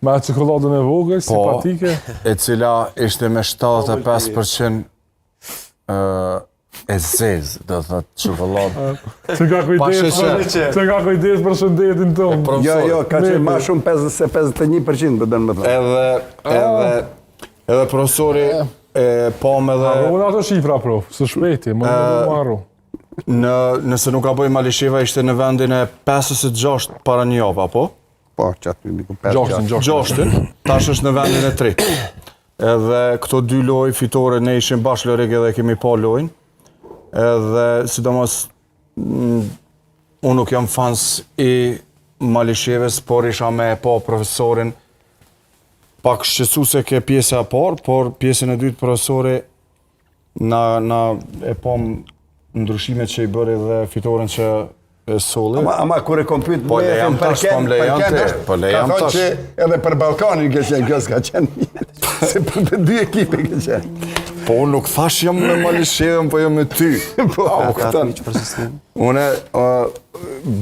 Me çokoladën e vogël, simpatike. E cila ishte me 75% e zezë, do të thotë çokoladë. Që ka kujdes për shëndetin tonë. Jo, ka qenë ma shumë se 51% për dënë më thënë. Edhe profesori po me dhe... Arru ato shifra, prof, së shpejti, më arru. Nëse nuk ka bëj Malisheva, ishte në vendin e 56 para një javë, apo? Po, që aty miku 5. Gjashtin, tash është në vendin e 3. Edhe këto dy lojë fitore ne ishim bashkë Lorik edhe kemi pa lojën. Edhe sidomos unë nuk jam fans i Malisheves, por isha me pa profesorin pak shqetësu se ke pjesa e parë, por pjesën e dytë profesori na e pam ndryshimet që i bëri dhe fitoren që e solli. Ama kur e kom pyet po lejam tash, po lejam tash. Që edhe për Ballkanin ke qenë, kjo s'ka qenë. Se për të dy ekipe ke qenë. Po unë nuk thash jam me Malishevën, po jam me ty. Unë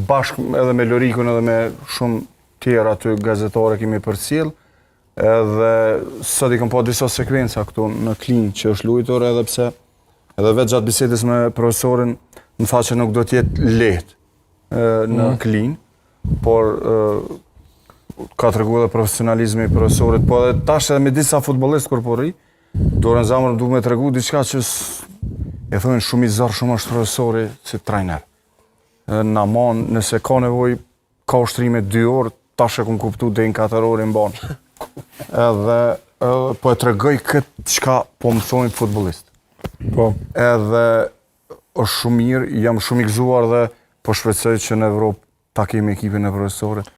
bashkë edhe me Lorikun edhe me shumë tjera aty gazetare kemi përcjell. Edhe sot i kam pa disa sekvenca këtu në Klin që është luajtur, edhe pse edhe vetë gjatë bisedës me profesorin më tha që nuk do të jetë lehtë në Klin, por ka treguar edhe profesionalizmi i profesorit, po edhe tash edhe me disa futbollistë kur po rri, dorën zamër duhet me tregu diçka që e thonë shumë i zor, shumë është profesori si trajner. Na mon, nëse ka nevojë ka ushtrime 2 orë, tash e kam kuptuar deri në 4 orë mban. Edhe po e tregoj këtë çka po më thonë futbollist. Po. Edhe është shumë mirë, jam shumë i gëzuar dhe po shpresoj që në Evropë ta kemi ekipin e profesorit.